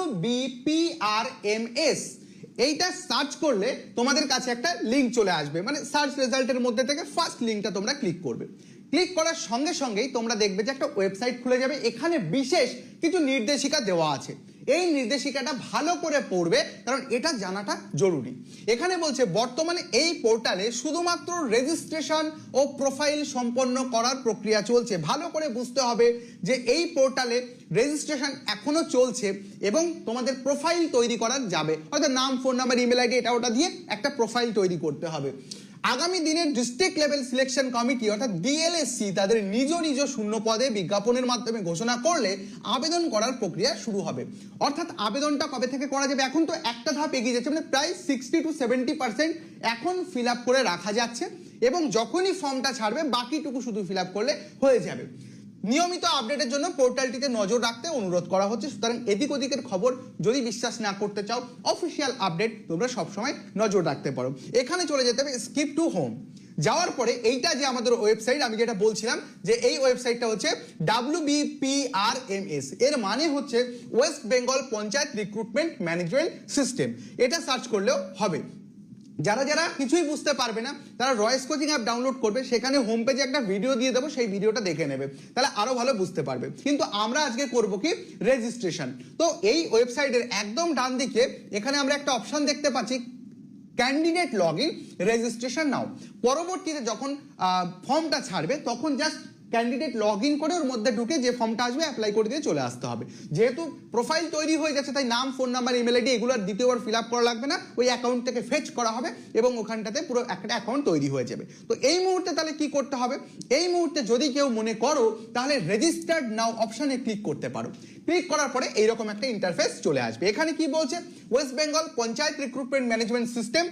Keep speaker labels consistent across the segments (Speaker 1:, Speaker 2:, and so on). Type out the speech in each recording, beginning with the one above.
Speaker 1: WBPRMS, এইটা search করলে তোমাদের কাছে একটা লিঙ্ক চলে আসবে, মানে সার্চ রেজাল্টের মধ্যে থেকে ফার্স্ট লিঙ্কটা তোমরা ক্লিক করবে। ক্লিক করার সঙ্গে সঙ্গেই তোমরা দেখবে যে একটা ওয়েবসাইট খুলে যাবে। এখানে বিশেষ কিছু নির্দেশিকা দেওয়া আছে, এই নির্দেশিকাটা ভালো করে পড়বে, কারণ এটা জানাটা জরুরি। এখানে বলছে বর্তমানে এই পোর্টালে শুধুমাত্র রেজিস্ট্রেশন ও প্রোফাইল সম্পন্ন করার প্রক্রিয়া চলছে। ভালো করে বুঝতে হবে যে এই পোর্টালে রেজিস্ট্রেশন এখনো চলছে এবং তোমাদের প্রোফাইল তৈরি করা যাবে, অর্থাৎ নাম, ফোন নাম্বার, ইমেল আইডি এটা ওটা দিয়ে একটা প্রোফাইল তৈরি করতে হবে। আগামী দিনের ডিস্ট্রিক্ট লেভেল সিলেকশন কমিটি অর্থাৎ ডিএলএসসি তাদের নিজ নিজ শূন্য পদে বিজ্ঞাপনের মাধ্যমে ঘোষণা করলে আবেদন করার প্রক্রিয়া শুরু হবে। অর্থাৎ আবেদনটা কবে থেকে করা যাবে? এখন তো একটা ধাপ এগিয়ে যাচ্ছে, মানে প্রায় 60 to 70% এখন ফিল আপ করে রাখা যাচ্ছে এবং যখনই ফর্মটা ছাড়বে বাকিটুকু শুধু ফিল আপ করলে হয়ে যাবে। নিয়মিত আপডেটের জন্য পোর্টালটিতে নজর রাখতে অনুরোধ করা হচ্ছে। সুতরাং এদিক ওদিকের খবর যদি বিশ্বাস না করতে চাও, অফিসিয়াল আপডেট তোমরা সবসময় নজর রাখতে পারো। এখানে চলে যেতে হবে স্কিপ টু হোম। যাওয়ার পরে এইটা যে আমাদের ওয়েবসাইট, আমি যেটা বলছিলাম যে এই ওয়েবসাইটটা হচ্ছে WBPRMS, এর মানে হচ্ছে West Bengal panchayat recruitment management system. এটা সার্চ করলেও হবে। যারা যারা কিছুই বুঝতে পারবে না তারা রয়েস কোচিং অ্যাপ ডাউনলোড করবে, সেখানে হোম পেজে একটা ভিডিও দিয়ে দেবো, সেই ভিডিওটা দেখে নেবে, তাহলে আরো ভালো বুঝতে পারবে। কিন্তু আমরা আজকে করব কি রেজিস্ট্রেশন। তো এই ওয়েবসাইটের একদম ডান দিকে এখানে আমরা একটা অপশন দেখতে পাচ্ছি, ক্যান্ডিডেট লগ ইন রেজিস্ট্রেশন নাও। পরবর্তীতে যখন ফর্মটা ছাড়বে তখন জাস্ট ক্যান্ডিডেট লগ ইন করে ওর মধ্যে ঢুকে যে ফর্মটা আসবে অ্যাপ্লাই করে দিয়ে চলে আসতে হবে। যেহেতু প্রোফাইল তৈরি হয়ে গেছে তাই নাম, ফোন নাম্বার, ইমেল আইডি এগুলো দ্বিতীয়বার ফিল আপ করা লাগবে না, ওই অ্যাকাউন্ট থেকে ফেচ করা হবে এবং ওখানটাতে পুরো একটা অ্যাকাউন্ট তৈরি হয়ে যাবে। তো এই মুহূর্তে তাহলে কি করতে হবে? এই মুহূর্তে যদি কেউ মনে করো তাহলে রেজিস্টার্ড নাও অপশনে ক্লিক করতে পারো। ক্লিক করার পরে এইরকম একটা ইন্টারফেস চলে আসবে। এখানে কি বলছে? West Bengal panchayat recruitment management system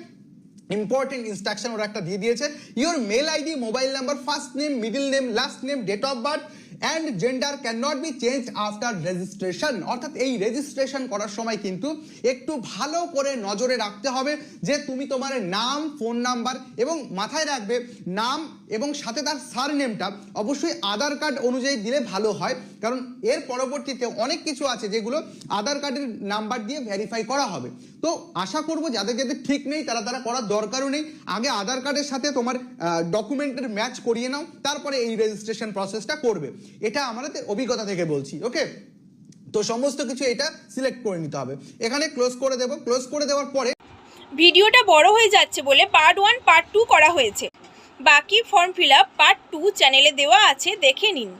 Speaker 1: important instruction ওরা একটা দিয়ে দিয়েছে। Your mail ID, mobile number, first name, middle name, last name, date of birth and gender can not be change after registration. অর্থাৎ এই রেজিস্ট্রেশন করার সময় কিন্তু একটু ভালো করে নজরে রাখতে হবে যে তুমি তোমার নাম, ফোন নাম্বার এবং মাথায় রাখবে নাম এবং সাথে তার সারনেমটা অবশ্যই আধার কার্ড অনুযায়ী দিলে ভালো হয়, কারণ এর পরবর্তীতে অনেক কিছু আছে যেগুলো আধার কার্ডের নাম্বার দিয়ে ভেরিফাই করা হবে। তো আশা করব যাদের যাদের ঠিক নেই তারা করার দরকারও নেই। আগে আধার কার্ডের সাথে তোমার ডকুমেন্টের ম্যাচ করিয়ে নাও, তারপরে এই রেজিস্ট্রেশন প্রসেসটা করবে। এটা আমাদের অভিজ্ঞতা থেকে বলছি। ওকে, তো সমস্ত কিছু এটা সিলেক্ট করে নিতে হবে। এখানে ক্লোজ করে দেব। ক্লোজ করে দেওয়ার পরে
Speaker 2: ভিডিওটা বড় হয়ে যাচ্ছে বলে পার্ট 1 পার্ট 2 করা হয়েছে, বাকি ফর্ম ফিল আপ পার্ট 2 চ্যানেলে দেওয়া আছে, দেখে নিন।